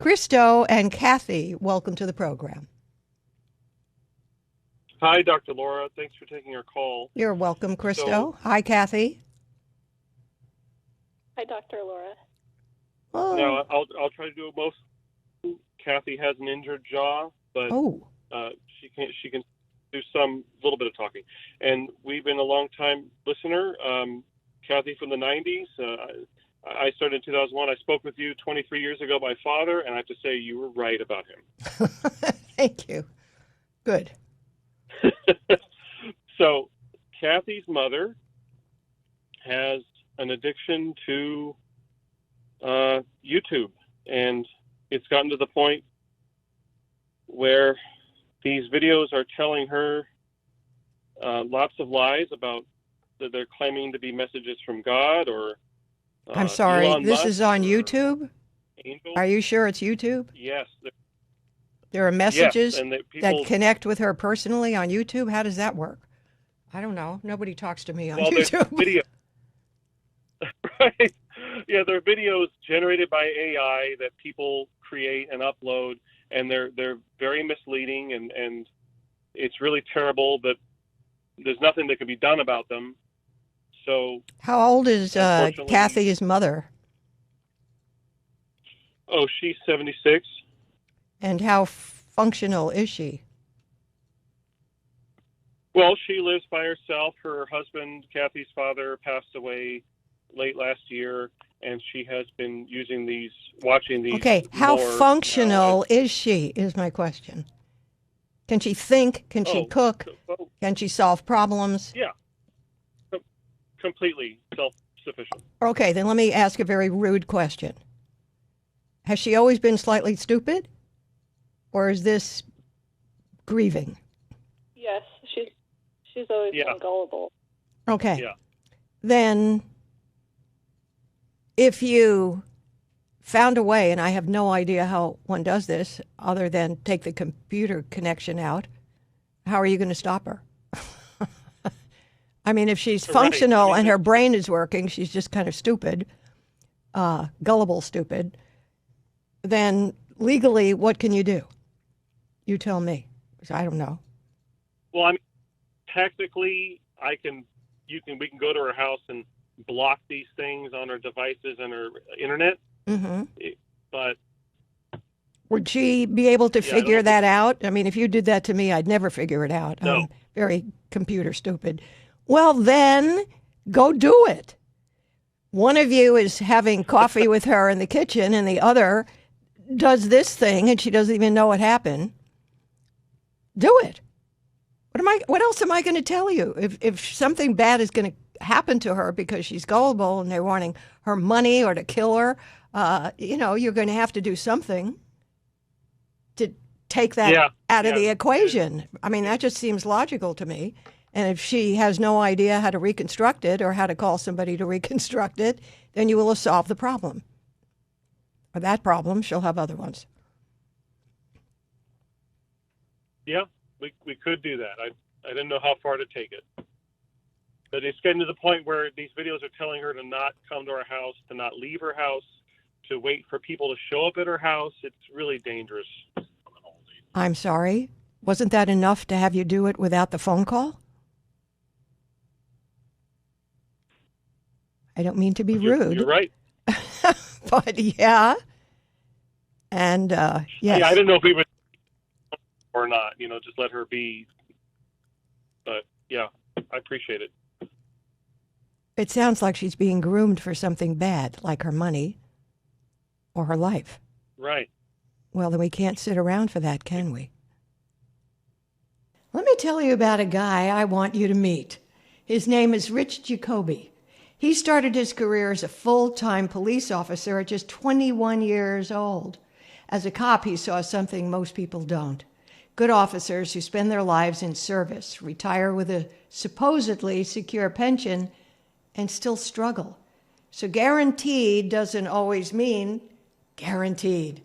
Christo and Kathy, welcome to the program. Hi, Dr. Laura. Thanks for taking our call. You're welcome, Christo. Hi, Kathy. Hi, Dr. Laura. Oh. No, I'll try to do it most. Kathy has an injured jaw, but she can do some little bit of talking. And we've been a long time listener. Kathy from the 90s. I started in 2001. I spoke with you 23 years ago, my father, and I have to say you were right about him. Thank you. Good. So Kathy's mother has an addiction to YouTube, and it's gotten to the point where these videos are telling her lots of lies about that they're claiming to be messages from God or I'm sorry, Elon this Musk is on YouTube? Angel. Are you sure it's YouTube? Yes. There are messages and that connect with her personally on YouTube? How does that work? I don't know. Nobody talks to me on YouTube. Video. Right. Yeah, there are videos generated by AI that people create and upload, and they're very misleading, and it's really terrible, but there's nothing that can be done about them. So, how old is Kathy's mother? Oh, she's 76. And how functional is she? Well, she lives by herself. Her husband, Kathy's father, passed away late last year, and she has been watching these. Okay, how functional is she, is my question. Can she think? Can she cook? Can she solve problems? Yeah, completely self-sufficient. Okay, then let me ask a very rude question. Has she always been slightly stupid? Or is this grieving? Yes, she's always been gullible. Okay. Yeah. Then if you found a way, and I have no idea how one does this other than take the computer connection out, how are you going to stop her? I mean, if she's functional and her brain is working, she's just kind of stupid, gullible stupid, then legally, what can you do? You tell me, because I don't know. Well, I mean, technically, we can go to her house and block these things on her devices and her internet. Mm-hmm. But would she be able to figure that out? I mean, if you did that to me, I'd never figure it out. No. I'm very computer stupid. Well, then go do it. One of you is having coffee with her in the kitchen, and the other does this thing, and she doesn't even know what happened. Do it. What else am I going to tell you? If something bad is going to happen to her because she's gullible and they're wanting her money or to kill her, you're going to have to do something to take that out of the equation. I mean, that just seems logical to me. And if she has no idea how to reconstruct it or how to call somebody to reconstruct it, then you will have solved the problem. Or that problem, she'll have other ones. Yeah, we could do that. I didn't know how far to take it. But it's getting to the point where these videos are telling her to not come to our house, to not leave her house, to wait for people to show up at her house. It's really dangerous. I'm sorry. Wasn't that enough to have you do it without the phone call? I don't mean to be rude. You're right. But yeah. And yes. Yeah, I didn't know if we would or not, just let her be. But yeah, I appreciate it. It sounds like she's being groomed for something bad, like her money or her life. Right. Well, then we can't sit around for that, can we? Let me tell you about a guy I want you to meet. His name is Rich Jacoby. He started his career as a full-time police officer at just 21 years old. As a cop, he saw something most people don't. Good officers who spend their lives in service, retire with a supposedly secure pension, and still struggle. So guaranteed doesn't always mean guaranteed.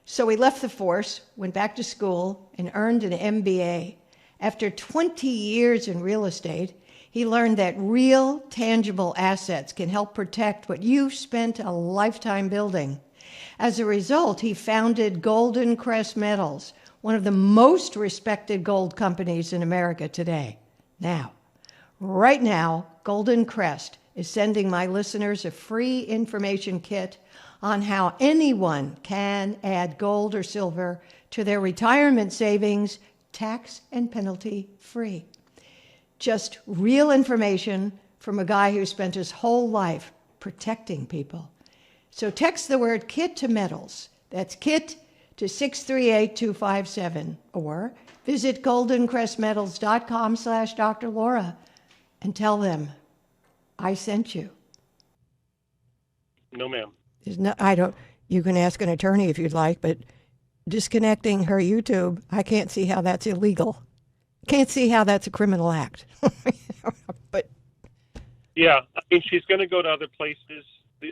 So he left the force, went back to school, and earned an MBA. After 20 years in real estate, he learned that real, tangible assets can help protect what you've spent a lifetime building. As a result, he founded Golden Crest Metals, one of the most respected gold companies in America today. Right now, Golden Crest is sending my listeners a free information kit on how anyone can add gold or silver to their retirement savings, tax and penalty free. Just real information from a guy who spent his whole life protecting people. So text the word KIT to metals. That's KIT to 638-257, or visit goldencrestmetals.com/Dr. Laura and tell them I sent you. No, ma'am. You can ask an attorney if you'd like, but disconnecting her YouTube, I can't see how that's illegal. Can't see how that's a criminal act. But yeah, I mean, she's going to go to other places.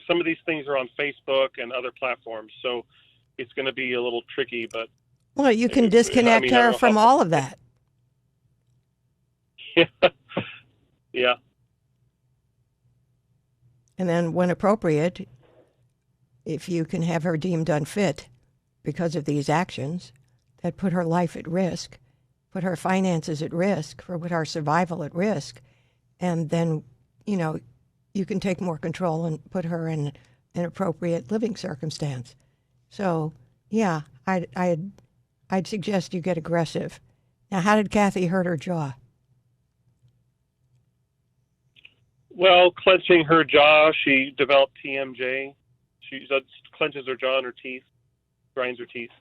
Some of these things are on Facebook and other platforms, so it's going to be a little tricky. But well, you can disconnect her from all of that. Yeah. And then, when appropriate, if you can have her deemed unfit because of these actions that put her life at risk, put her finances at risk, put her survival at risk, and then, you can take more control and put her in an appropriate living circumstance. So, yeah, I'd suggest you get aggressive. Now, how did Kathy hurt her jaw? Well, clenching her jaw, she developed TMJ. She clenches her jaw and her teeth, grinds her teeth.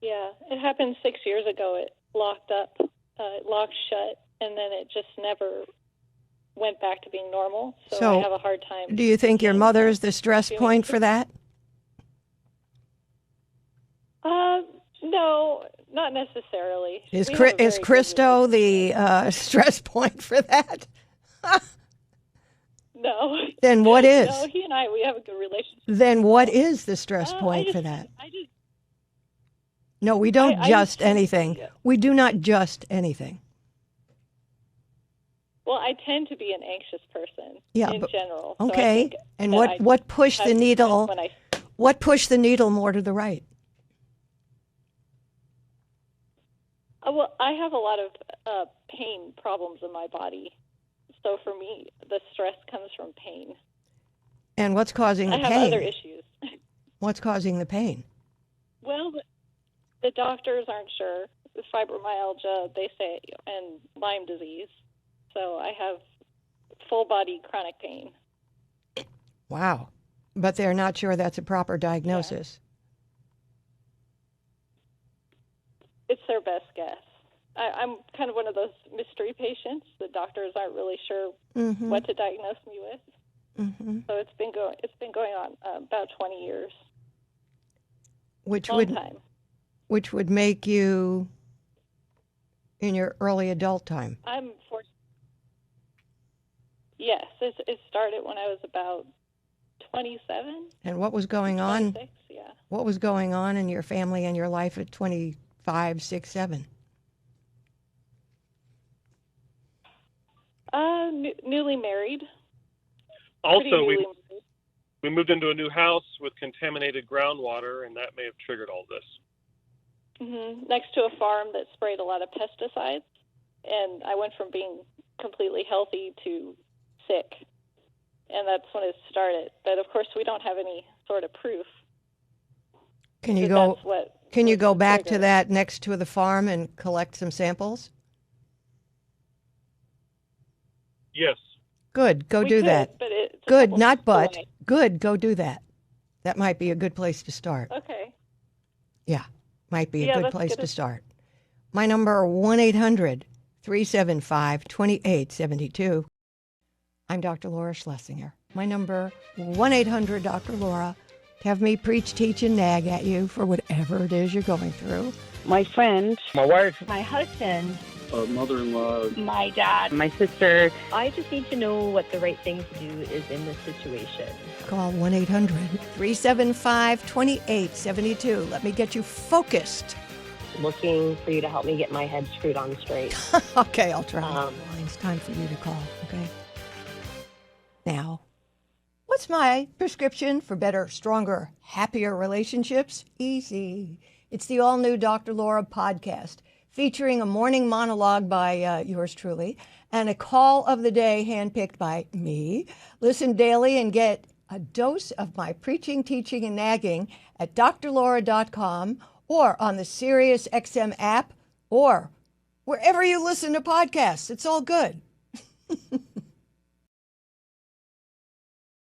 Yeah, it happened 6 years ago. It locked up, it locked shut, and then it just never went back to being normal. So I have a hard time. Do you think your mother's the stress point for that? No, not necessarily. Is Christo the stress point for that? No. Then what is? No, he and we have a good relationship. Then what is the stress point for that? No, we don't just anything. We do not just anything. Well, I tend to be an anxious person in general. Okay. So and what pushed the needle? What pushed the needle more to the right? Well, I have a lot of pain problems in my body. So for me, the stress comes from pain. And what's causing the pain? I have other issues. What's causing the pain? Well, the doctors aren't sure. The fibromyalgia, they say, and Lyme disease. So I have full body chronic pain. Wow. But they're not sure that's a proper diagnosis. Yeah. It's their best guess. I'm kind of one of those mystery patients. The doctors aren't really sure what to diagnose me with. Mm-hmm. So it's been going on about 20 years. Which would make you in your early adult time. I'm 40. Yes, it started when I was about 27. And what was going on? 26, yeah. What was going on in your family and your life at 25, 6, 7? Newly married. Also, we moved into a new house with contaminated groundwater, and that may have triggered all this. Mm-hmm. Next to a farm that sprayed a lot of pesticides, and I went from being completely healthy to sick, and that's when it started. But of course, we don't have any sort of proof. Can you go back to that next to the farm and collect some samples? Yes. Good. Go do that. Good, not but. Good. Go do that. That might be a good place to start. Okay. Yeah, might be a good place to start. My number 1-800-375-2872. I'm Dr. Laura Schlessinger. My number 1-800-Dr. Laura. Have me preach, teach, and nag at you for whatever it is you're going through. My friend. My wife. My husband. Mother-in-law. My dad. My sister. I just need to know what the right thing to do is in this situation. Call 1-800-375-2872. Let me get you focused. Looking for you to help me get my head screwed on straight. Okay, I'll try. It's time for you to call, okay? Now, What's my prescription for better, stronger, happier relationships? Easy. It's the all-new Dr. Laura podcast, featuring a morning monologue by yours truly and a call of the day handpicked by me. Listen daily and get a dose of my preaching, teaching, and nagging at drlaura.com or on the SiriusXM app or wherever you listen to podcasts. It's all good.